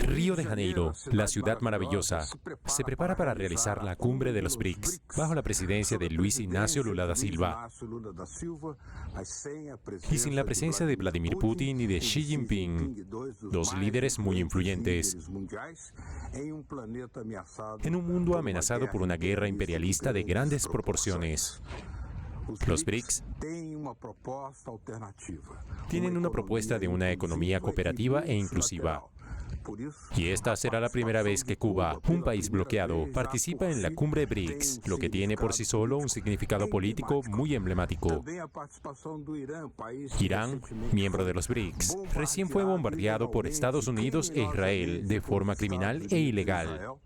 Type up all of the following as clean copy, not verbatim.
Río de Janeiro, la ciudad maravillosa, se prepara para realizar la cumbre de los BRICS, bajo la presidencia de Luis Ignacio Lula da Silva. Y sin la presencia de Vladimir Putin y de Xi Jinping, dos líderes muy influyentes, en un mundo amenazado por una guerra imperialista de grandes proporciones. Los BRICS tienen una propuesta de una economía cooperativa e inclusiva. Y esta será la primera vez que Cuba, un país bloqueado, participa en la cumbre BRICS, lo que tiene por sí solo un significado político muy emblemático. Irán, miembro de los BRICS, recién fue bombardeado por Estados Unidos e Israel de forma criminal e ilegal,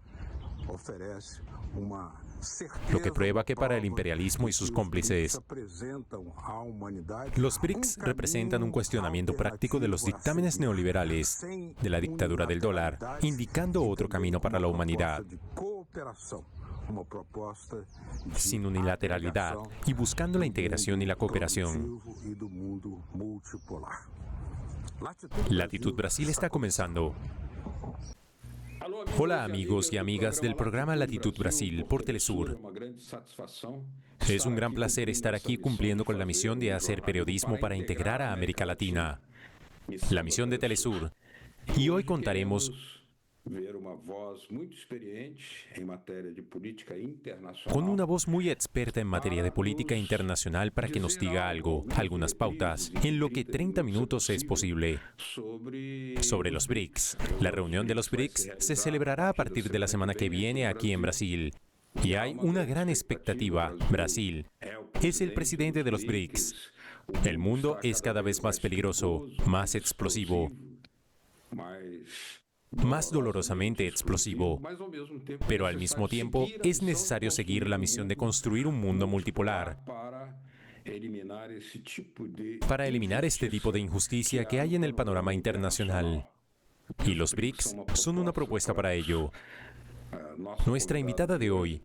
lo que prueba que para el imperialismo y sus cómplices, los BRICS representan un cuestionamiento práctico de los dictámenes neoliberales, de la dictadura del dólar, indicando otro camino para la humanidad, sin unilateralidad y buscando la integración y la cooperación. Latitud Brasil está comenzando. Hola amigos y amigas del programa Latitud Brasil por Telesur. Es un gran placer estar aquí cumpliendo con la misión de hacer periodismo para integrar a América Latina, la misión de Telesur. Y hoy contaremos con una voz muy experta en materia de política internacional para que nos diga algo, algunas pautas, en lo que 30 minutos es posible. Sobre los BRICS. La reunión de los BRICS se celebrará a partir de la semana que viene aquí en Brasil. Y hay una gran expectativa. Brasil es el presidente de los BRICS. El mundo es cada vez más peligroso, más explosivo, más dolorosamente explosivo. Pero al mismo tiempo es necesario seguir la misión de construir un mundo multipolar para eliminar este tipo de injusticia que hay en el panorama internacional. Y los BRICS son una propuesta para ello. Nuestra invitada de hoy,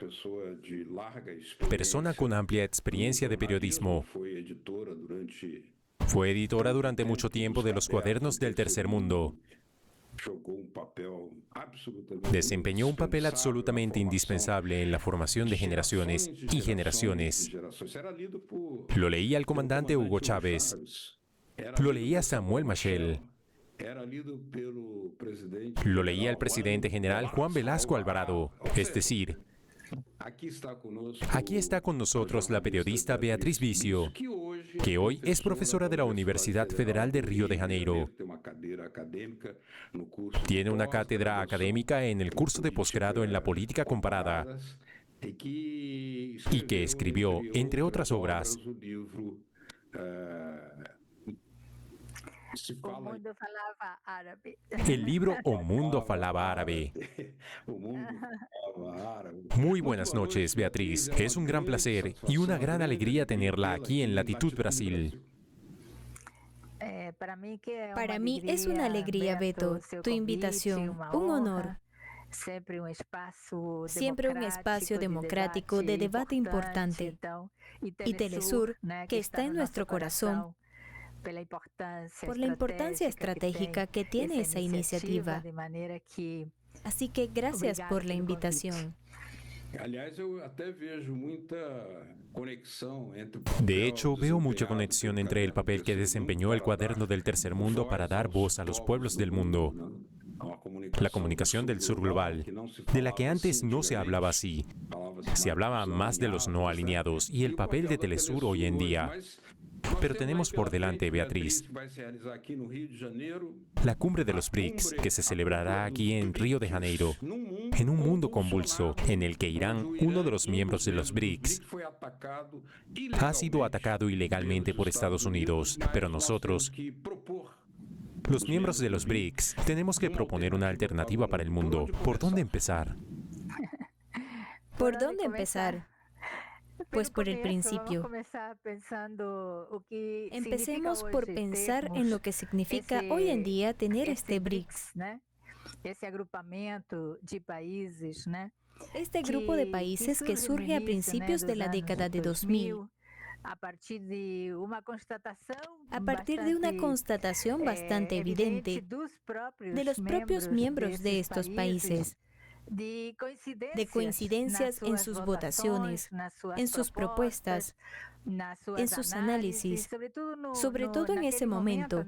persona con amplia experiencia de periodismo, fue editora durante mucho tiempo de los Cuadernos del Tercer Mundo. Desempeñó un papel absolutamente indispensable en la formación de generaciones y generaciones. Lo leía el comandante Hugo Chávez. Lo leía Samuel Machel. Lo leía el presidente general Juan Velasco Alvarado. Es decir, aquí está con nosotros la periodista Beatriz Vicio, que hoy es profesora de la Universidad Federal de Río de Janeiro. Tiene una cátedra académica en el curso de posgrado en la política comparada y que escribió, entre otras obras, el libro O Mundo Falaba Árabe. Muy buenas noches, Beatriz. Es un gran placer y una gran alegría tenerla aquí en Latitud Brasil. Para mí es una alegría, Beto, tu invitación, un honor. Siempre un espacio democrático de debate importante. Y Telesur, que está en nuestro corazón, por la importancia estratégica que tiene esa iniciativa. Así que gracias por la invitación. De hecho, veo mucha conexión entre el papel que desempeñó el Cuaderno del Tercer Mundo para dar voz a los pueblos del mundo. La comunicación del sur global, de la que antes no se hablaba así. Se hablaba más de los no alineados y el papel de Telesur hoy en día. Pero tenemos por delante, Beatriz, la cumbre de los BRICS, que se celebrará aquí en Río de Janeiro, en un mundo convulso en el que Irán, uno de los miembros de los BRICS, ha sido atacado ilegalmente por Estados Unidos. Pero nosotros, los miembros de los BRICS, tenemos que proponer una alternativa para el mundo. ¿Por dónde empezar? ¿Por dónde empezar? Pues por el principio. Empecemos por pensar en lo que significa hoy en día tener este BRICS. Este grupo de países que surge a principios de la década de 2000, a partir de una constatación bastante evidente de los propios miembros de estos países, de coincidencias en sus votaciones, en sus propuestas, en sus análisis, sobre todo en ese momento,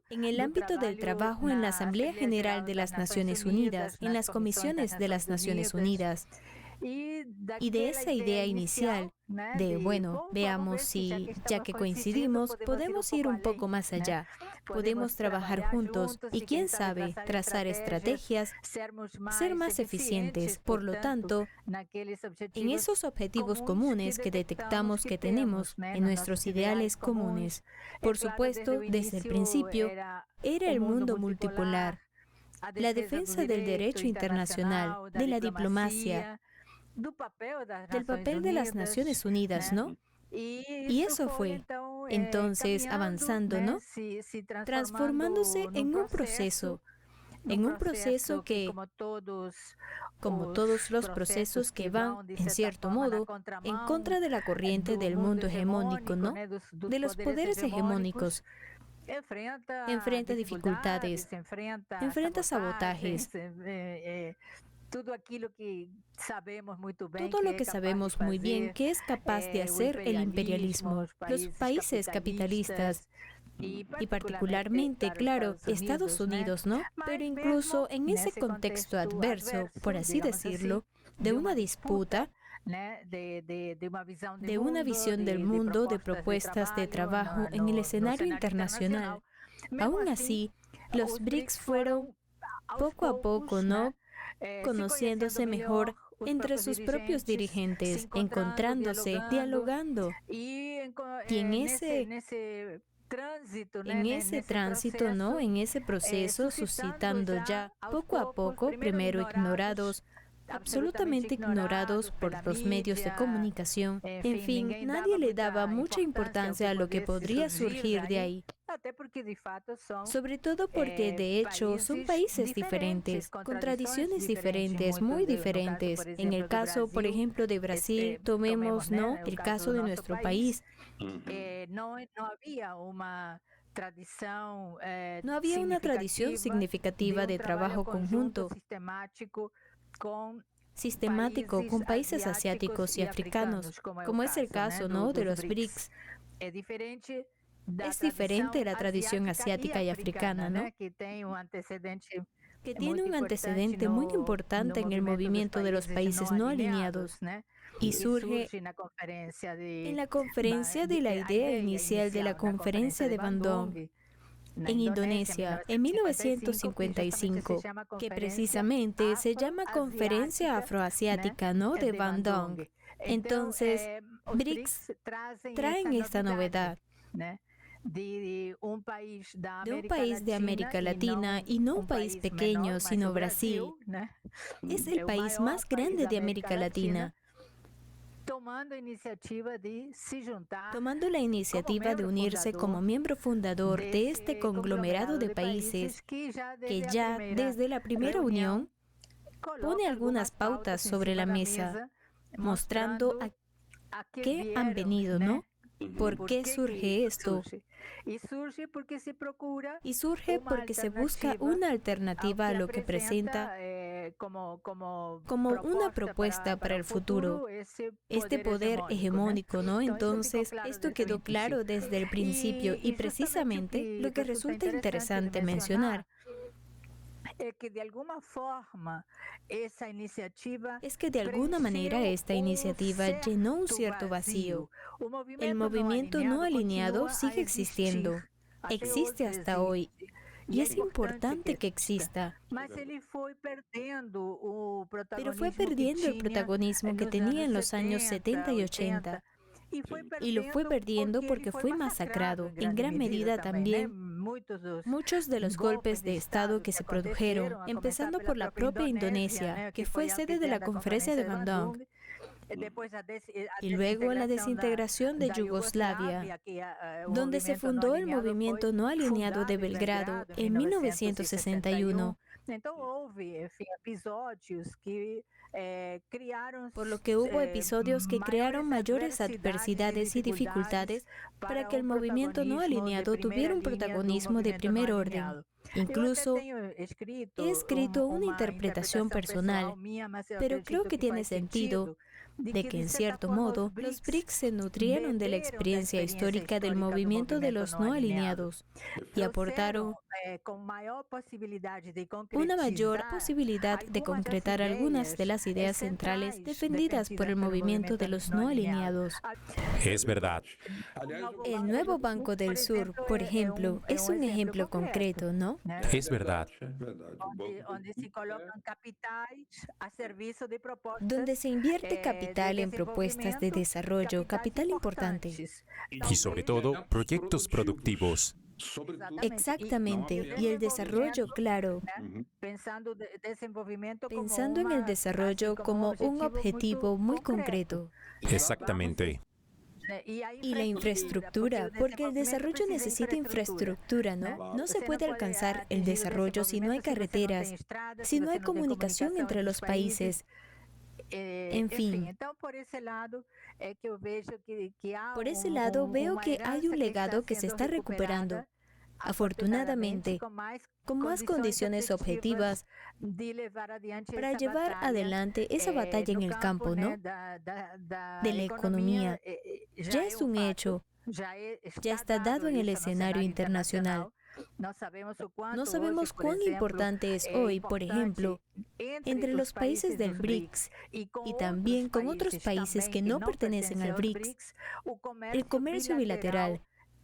en el ámbito del trabajo en la Asamblea General de las Naciones Unidas, en las comisiones de las Naciones Unidas, y de esa idea inicial de, bueno, veamos si, ya que coincidimos, podemos ir un poco más allá, podemos trabajar juntos y, quién sabe, trazar estrategias, ser más eficientes. Por lo tanto, en esos objetivos comunes que detectamos que tenemos, en nuestros ideales comunes, por supuesto, desde el principio, era el mundo multipolar, la defensa del derecho internacional, de la diplomacia, del papel de las Naciones Unidas, ¿no? Y eso fue, entonces, avanzando, ¿no? Transformándose en un proceso que, como todos los procesos que van, en cierto modo, en contra de la corriente del mundo hegemónico, ¿no? De los poderes hegemónicos. Enfrenta dificultades, enfrenta sabotajes. Todo lo que sabemos muy bien que es capaz de hacer el imperialismo, los países capitalistas y particularmente, claro, Estados Unidos, ¿no? Pero incluso en ese contexto adverso, por así decirlo, de una disputa, de una visión del mundo, de propuestas de trabajo en el escenario internacional, aún así, los BRICS fueron poco a poco, ¿no?, conociéndose mejor entre sus propios dirigentes, encontrándose, dialogando. Y en ese tránsito, ¿no?, en ese proceso, suscitando ya poco a poco, primero ignorados, absolutamente ignorados por los medios de comunicación. En fin, nadie le daba mucha importancia a lo que podría surgir de ahí. Sobre todo porque, de hecho, son países diferentes, con tradiciones diferentes, muy diferentes. En el caso, por ejemplo, de Brasil, tomemos, ¿no?, el caso de nuestro país. No había una tradición significativa de trabajo conjunto, sistemático, con países asiáticos y africanos, como es el caso, ¿no?, de los BRICS. Es diferente la tradición asiática y africana, ¿no?, que tiene un antecedente muy importante en el movimiento de los países no alineados y surge en la conferencia de la idea inicial de la conferencia de Bandung en Indonesia en 1955, que precisamente se llama Conferencia Afroasiática, ¿no?, de Bandung. Entonces, BRICS traen esta novedad de un país de América Latina, y no un país pequeño, sino Brasil. Es el país más grande de América Latina, tomando la iniciativa de unirse como miembro fundador de este conglomerado de países que ya desde la primera unión pone algunas pautas sobre la mesa, mostrando a qué han venido, ¿no? ¿Por qué surge esto? Y surge porque se busca una alternativa a lo que presenta como una propuesta para el futuro, este poder hegemónico, ¿no? Entonces, esto quedó claro desde el principio, y precisamente lo que resulta interesante mencionar es que de alguna manera esta iniciativa llenó un cierto vacío. El movimiento no alineado sigue existiendo, existe hasta hoy, y es importante que exista. Pero fue perdiendo el protagonismo que tenía en los años 70 y 80. Y lo fue perdiendo porque fue masacrado, en gran medida también, muchos de los golpes de Estado que se produjeron, empezando por la propia Indonesia, que fue sede de la conferencia de Bandung, y luego la desintegración de Yugoslavia, donde se fundó el movimiento no alineado de Belgrado en 1961, Por lo que hubo episodios que crearon mayores adversidades y dificultades para que el movimiento no alineado tuviera un protagonismo de primer orden. Incluso he escrito una interpretación personal, pero creo que tiene sentido de que, en cierto modo, los BRICS se nutrieron de la experiencia histórica del movimiento de los no alineados y aportaron una mayor posibilidad de concretar algunas de las ideas centrales defendidas por el movimiento de los no alineados. Es verdad. El nuevo Banco del Sur, por ejemplo, es un ejemplo concreto, ¿no? Es verdad. Donde se invierte capital en propuestas de desarrollo, capital importante. Y sobre todo, proyectos productivos. Exactamente, y el desarrollo, claro, pensando en el desarrollo como un objetivo muy concreto. Exactamente. Y la infraestructura, porque el desarrollo necesita infraestructura, ¿no? No se puede alcanzar el desarrollo si no hay carreteras, si no hay comunicación entre los países. En fin, por ese lado veo que hay un legado que se está recuperando, afortunadamente, con más condiciones objetivas para llevar adelante esa batalla en el campo, ¿no? De la economía. Ya es un hecho, ya está dado en el escenario internacional. No sabemos cuán importante es hoy, por ejemplo, entre los países del BRICS y también con otros países que no pertenecen al BRICS, el comercio bilateral,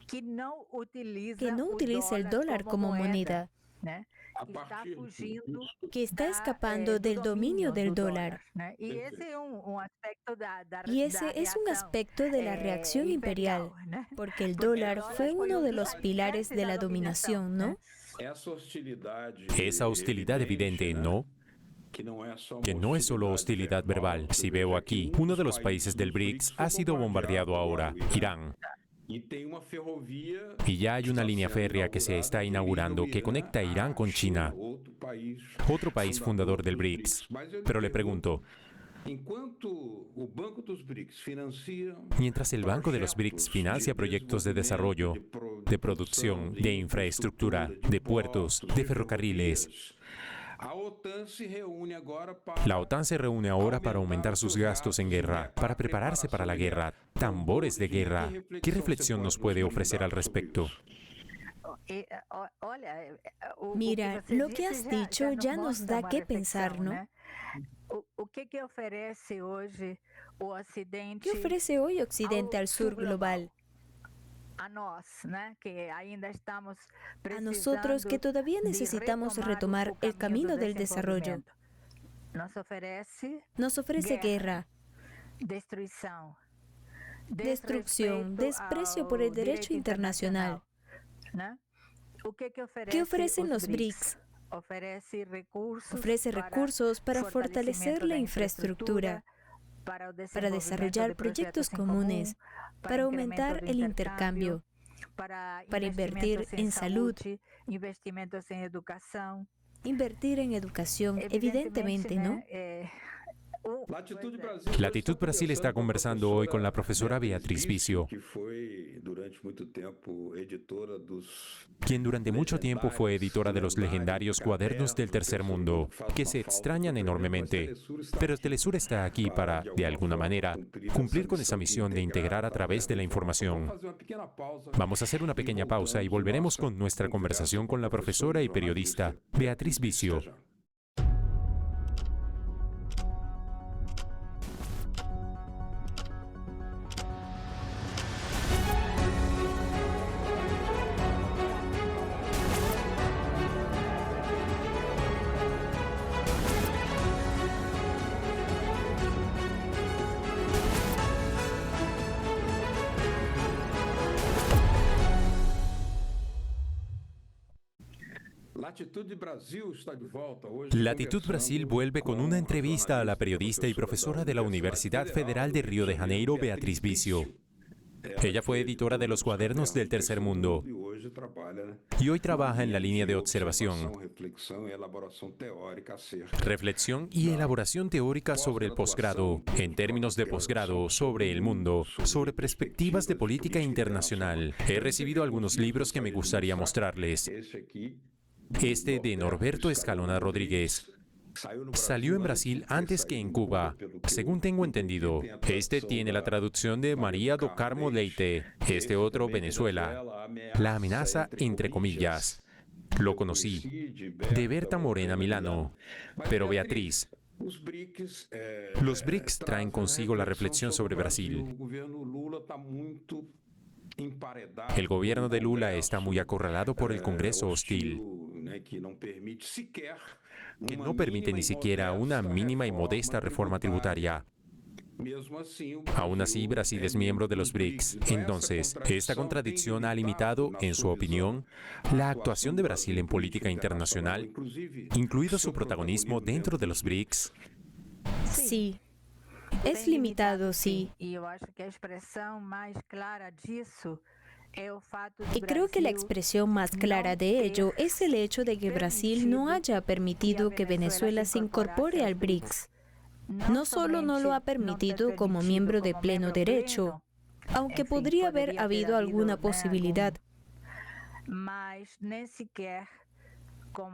que no utiliza el dólar como moneda, que está escapando del dominio del dólar. Y ese es un aspecto de la reacción imperial, porque el dólar fue uno de los pilares de la dominación, ¿no? Esa hostilidad evidente, ¿no? Que no es solo hostilidad verbal. Si veo aquí, uno de los países del BRICS ha sido bombardeado ahora, Irán. Y ya hay una línea férrea que se está inaugurando que conecta a Irán con China, otro país fundador del BRICS. Pero le pregunto, mientras el Banco de los BRICS financia proyectos de desarrollo, de producción, de infraestructura, de puertos, de ferrocarriles, la OTAN se reúne ahora para aumentar sus gastos en guerra, para prepararse para la guerra, tambores de guerra. ¿Qué reflexión nos puede ofrecer al respecto? Mira, lo que has dicho ya nos da que pensar, ¿no? ¿Qué ofrece hoy Occidente al sur global? A nosotros que todavía necesitamos retomar el camino del desarrollo. Nos ofrece guerra, destrucción, desprecio por el derecho internacional. ¿Qué ofrecen los BRICS? Ofrece recursos para fortalecer la infraestructura, para desarrollar proyectos comunes, para aumentar el intercambio, para invertir en salud, invertir en educación, evidentemente, ¿no? Latitud Brasil está conversando hoy con la profesora Beatriz Vicio, quien durante mucho tiempo fue editora de los legendarios Cuadernos del Tercer Mundo, que se extrañan enormemente. Pero Telesur está aquí para, de alguna manera, cumplir con esa misión de integrar a través de la información. Vamos a hacer una pequeña pausa y volveremos con nuestra conversación con la profesora y periodista Beatriz Vicio. Latitud Brasil vuelve con una entrevista a la periodista y profesora de la Universidad Federal de Río de Janeiro, Beatriz Vicio. Ella fue editora de los Cuadernos del Tercer Mundo y hoy trabaja en la línea de observación, reflexión y elaboración teórica sobre el posgrado, en términos de posgrado, sobre el mundo, sobre perspectivas de política internacional. He recibido algunos libros que me gustaría mostrarles. Este de Norberto Escalona Rodríguez. Salió en Brasil antes que en Cuba, según tengo entendido. Este tiene la traducción de María do Carmo Leite. Este otro, Venezuela. La amenaza entre comillas. Lo conocí. De Berta Morena Milano. Pero Beatriz, los BRICS traen consigo la reflexión sobre Brasil. El gobierno de Lula está muy acorralado por el Congreso hostil, que no permite ni siquiera una mínima y modesta reforma tributaria. Aún así, Brasil es miembro de los BRICS. Entonces, ¿esta contradicción ha limitado, en su opinión, la actuación de Brasil en política internacional, incluido su protagonismo dentro de los BRICS? Sí, es limitado, sí. Y creo que la expresión más clara de ello es el hecho de que Brasil no haya permitido que Venezuela se incorpore al BRICS. No solo no lo ha permitido como miembro de pleno derecho, aunque podría haber habido alguna posibilidad,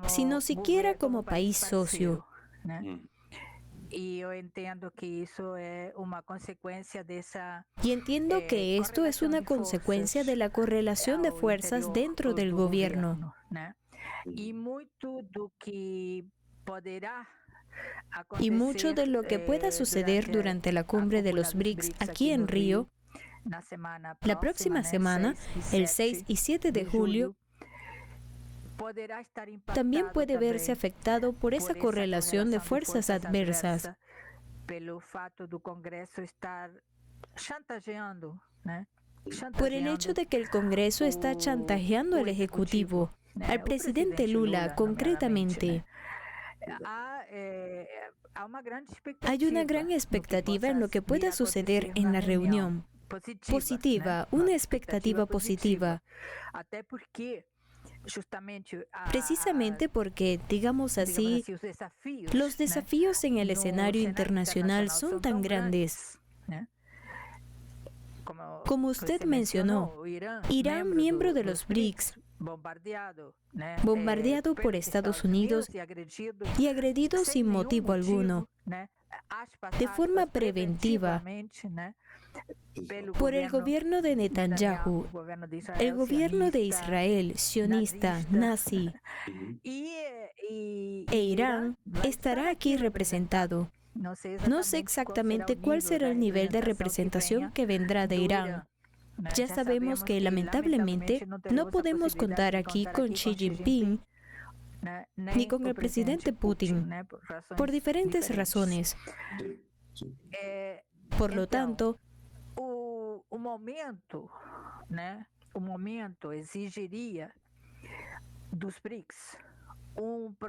sino siquiera como país socio. Y entiendo que esto es una consecuencia de la correlación de fuerzas dentro del gobierno. Y mucho de lo que pueda suceder durante la cumbre de los BRICS aquí en Río, la próxima semana, el 6 y 7 de julio, también puede verse afectado por esa correlación de fuerzas adversas. Por el hecho de que el Congreso está chantajeando al Ejecutivo, al presidente Lula concretamente. Hay una gran expectativa en lo que pueda suceder en la reunión. Positiva, una expectativa positiva. Precisamente porque, digamos así, los desafíos en el escenario internacional son tan grandes. Como usted mencionó, Irán, miembro de los BRICS, bombardeado por Estados Unidos y agredido sin motivo alguno, de forma preventiva, por el gobierno de Netanyahu, el gobierno de Israel, sionista, nazi, e Irán estará aquí representado. No sé exactamente cuál será el nivel de representación que vendrá de Irán. Ya sabemos que lamentablemente no podemos contar aquí con Xi Jinping ni con el presidente Putin, por diferentes razones. Por lo tanto,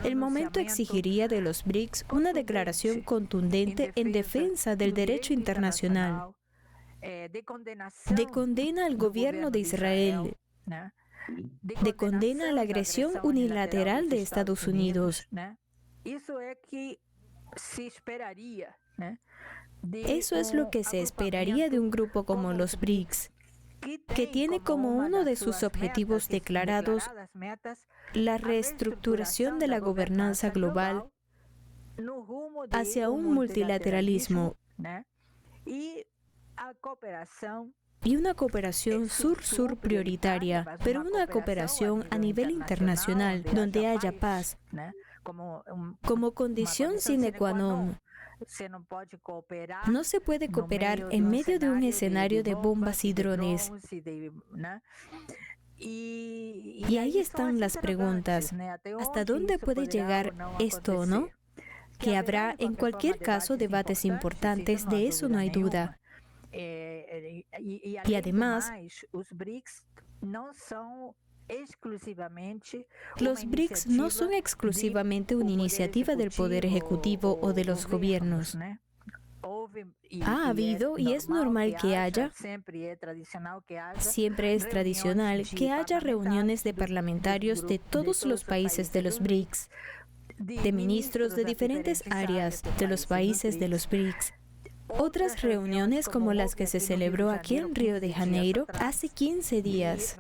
el momento exigiría de los BRICS una declaración contundente en defensa del derecho internacional, de condena al gobierno de Israel, de condena a la agresión unilateral de Estados Unidos. Eso es lo que se esperaría de un grupo como los BRICS, que tiene como uno de sus objetivos declarados la reestructuración de la gobernanza global hacia un multilateralismo y una cooperación sur-sur prioritaria, pero una cooperación a nivel internacional donde haya paz como condición sine qua non. No se puede cooperar en medio de un escenario de bombas y drones. Y ahí están las preguntas. ¿Hasta dónde puede llegar esto o no? Que habrá en cualquier caso debates importantes, de eso no hay duda. Y además, los BRICS no son exclusivamente una iniciativa del Poder Ejecutivo o de los gobiernos. Ha habido y es normal que haya, siempre es tradicional que haya reuniones de parlamentarios de todos los países de los BRICS, de ministros de diferentes áreas de los países de los BRICS. Otras reuniones como las que se celebró aquí en Río de Janeiro hace 15 días,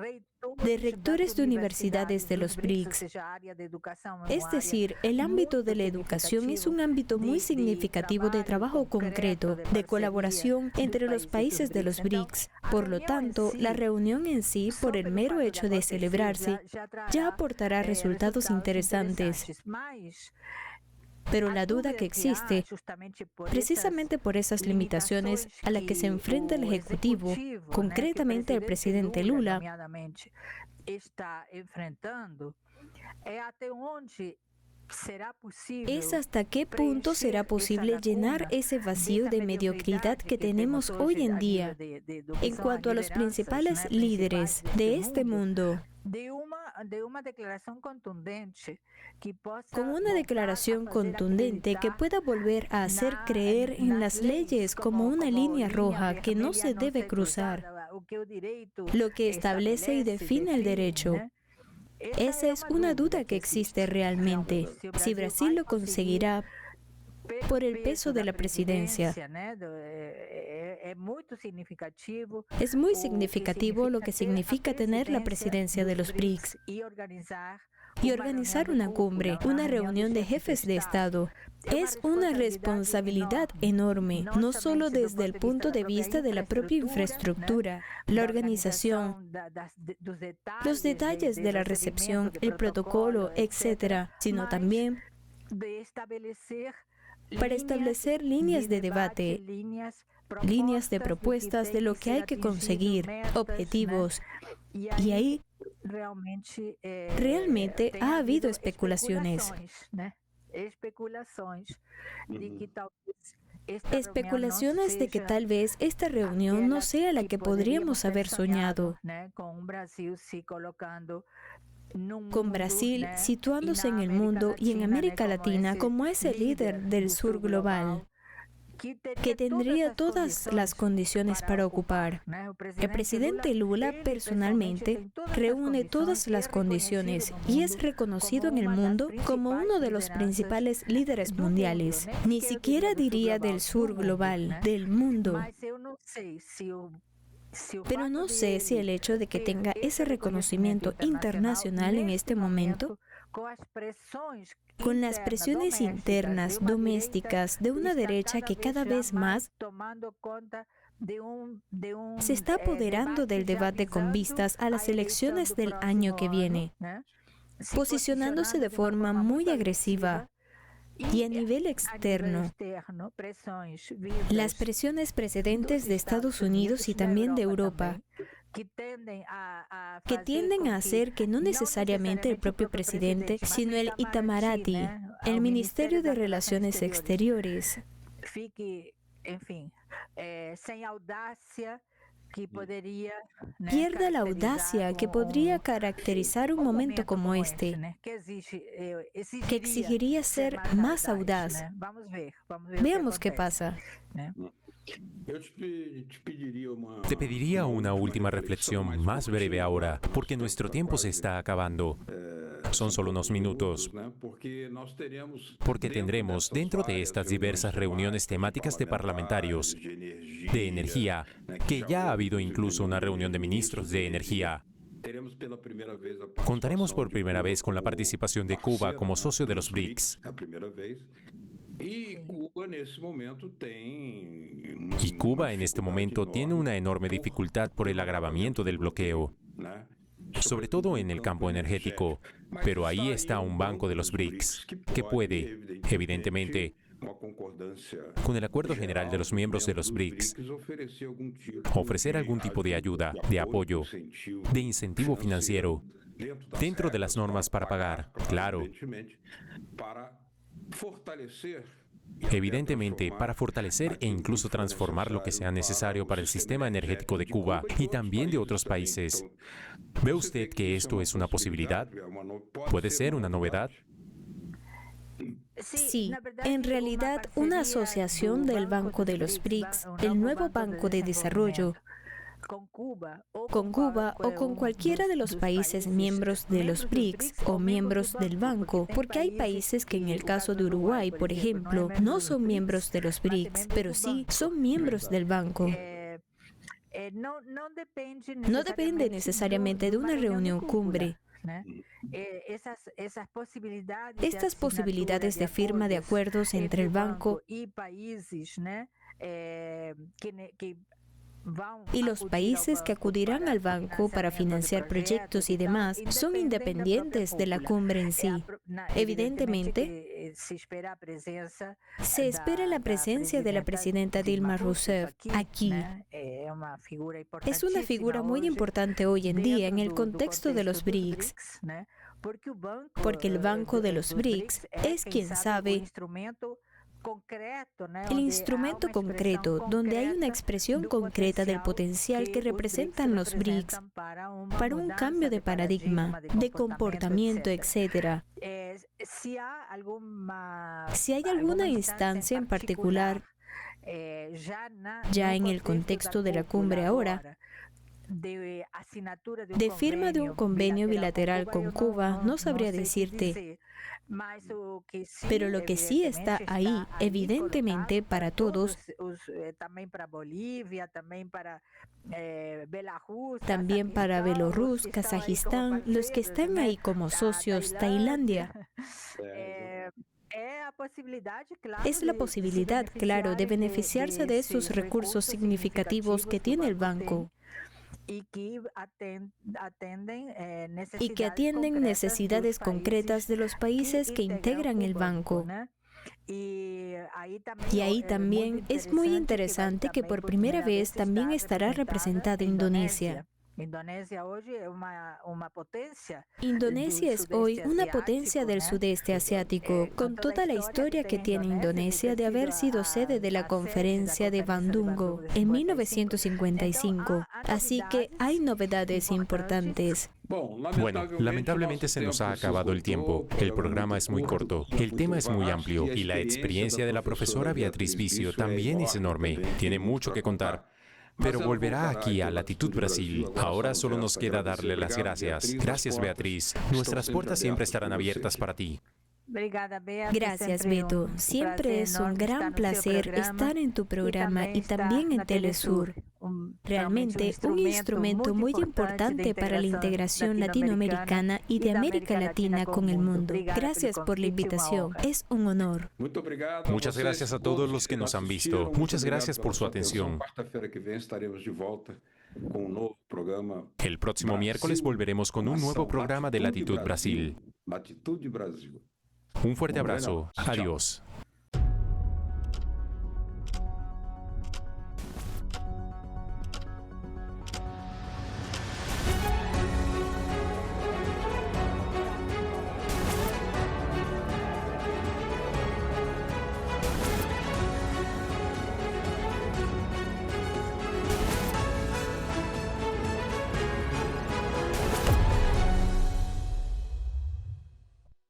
de rectores de universidades de los BRICS. Es decir, el ámbito de la educación es un ámbito muy significativo de trabajo concreto, de colaboración entre los países de los BRICS. Por lo tanto, la reunión en sí, por el mero hecho de celebrarse, ya aportará resultados interesantes. Pero la duda que existe, precisamente por esas limitaciones a las que se enfrenta el Ejecutivo, concretamente el presidente Lula, es hasta qué punto será posible llenar ese vacío de mediocridad que tenemos hoy en día en cuanto a los principales líderes de este mundo. Con una declaración contundente que pueda volver a hacer creer en las leyes como una línea roja que no se debe cruzar, lo que establece y define el derecho. Esa es una duda que existe realmente, si Brasil lo conseguirá por el peso de la presidencia. Es muy significativo lo que significa tener la presidencia de los BRICS y organizar una cumbre, una reunión de jefes de Estado. Es una responsabilidad enorme, no solo desde el punto de vista de la propia infraestructura, la organización, los detalles de la recepción, el protocolo, etc., sino también para establecer líneas de debate, líneas de propuestas de lo que hay que conseguir, objetivos. Y ahí realmente ha habido especulaciones. Especulaciones de que tal vez esta reunión no sea la que podríamos haber soñado, con Brasil situándose en el mundo y en América Latina como ese líder del sur global, que tendría todas las condiciones para ocupar. El presidente Lula personalmente reúne todas las condiciones y es reconocido en el mundo como uno de los principales líderes mundiales. Ni siquiera diría del sur global, del mundo. Pero no sé si el hecho de que tenga ese reconocimiento internacional en este momento, con las presiones internas, domésticas, de una derecha que cada vez más se está apoderando del debate con vistas a las elecciones del año que viene, posicionándose de forma muy agresiva. Y a nivel externo, las presiones precedentes de Estados Unidos y también de Europa, que tienden a hacer que no necesariamente el propio presidente, sino el Itamaraty, el Ministerio de Relaciones Exteriores, pierda la audacia que podría caracterizar un momento como este, que exigiría ser más audaz. Veamos qué pasa. Te pediría una última reflexión más breve ahora, porque nuestro tiempo se está acabando. Son solo unos minutos, porque tendremos dentro de estas diversas reuniones temáticas de parlamentarios de energía, que ya ha habido incluso una reunión de ministros de energía. Contaremos por primera vez con la participación de Cuba como socio de los BRICS. Y Cuba en este momento tiene una enorme dificultad por el agravamiento del bloqueo, sobre todo en el campo energético, pero ahí está un banco de los BRICS que puede, evidentemente, con el acuerdo general de los miembros de los BRICS, ofrecer algún tipo de ayuda, de apoyo, de incentivo financiero, dentro de las normas para pagar, claro. Evidentemente, para fortalecer e incluso transformar lo que sea necesario para el sistema energético de Cuba y también de otros países. ¿Ve usted que esto es una posibilidad? ¿Puede ser una novedad? Sí, en realidad una asociación del Banco de los BRICS, el nuevo Banco de Desarrollo, con Cuba o con cualquiera de los países miembros de los BRICS o miembros del banco, porque hay países que en el caso de Uruguay, por ejemplo, no son miembros de los BRICS, pero sí son miembros del banco. No depende necesariamente de una reunión cumbre. Estas posibilidades de firma de acuerdos entre el banco y los países que acudirán al banco para financiar proyectos y demás son independientes de la cumbre en sí. Evidentemente, se espera la presencia de la presidenta Dilma Rousseff aquí. Es una figura muy importante hoy en día en el contexto de los BRICS, porque el Banco de los BRICS es quien sabe el instrumento concreto, donde hay una expresión concreta del potencial que representan los BRICS para un cambio de paradigma, de comportamiento, etc. Si hay alguna instancia en particular, ya en el contexto de la cumbre ahora, de firma de un convenio bilateral con Cuba, no sabría decirte. Pero lo que sí está ahí, evidentemente, para todos, también para Bielorrusia, Kazajistán, los que están ahí como socios, Tailandia. Es la posibilidad, claro, de beneficiarse de esos recursos significativos que tiene el banco y que atienden necesidades concretas de los países que integran el banco. Y ahí también es muy interesante que por primera vez también estará representada Indonesia. Indonesia es hoy una potencia del sudeste asiático, con toda la historia que tiene Indonesia de haber sido sede de la conferencia de Bandung en 1955. Así que hay novedades importantes. Bueno, lamentablemente se nos ha acabado el tiempo. El programa es muy corto, el tema es muy amplio y la experiencia de la profesora Beatriz Vicio también es enorme. Tiene mucho que contar. Pero volverá aquí a Latitud Brasil. Ahora solo nos queda darle las gracias. Gracias, Beatriz. Nuestras puertas siempre estarán abiertas para ti. Gracias, Beto. Siempre es un gran placer estar en tu programa y también en Telesur. Realmente un instrumento muy importante para la integración latinoamericana y de América Latina con el mundo. Gracias por la invitación. Es un honor. Muchas gracias a todos los que nos han visto. Muchas gracias por su atención. El próximo miércoles volveremos con un nuevo programa de Latitud Brasil. Un fuerte abrazo. Adiós.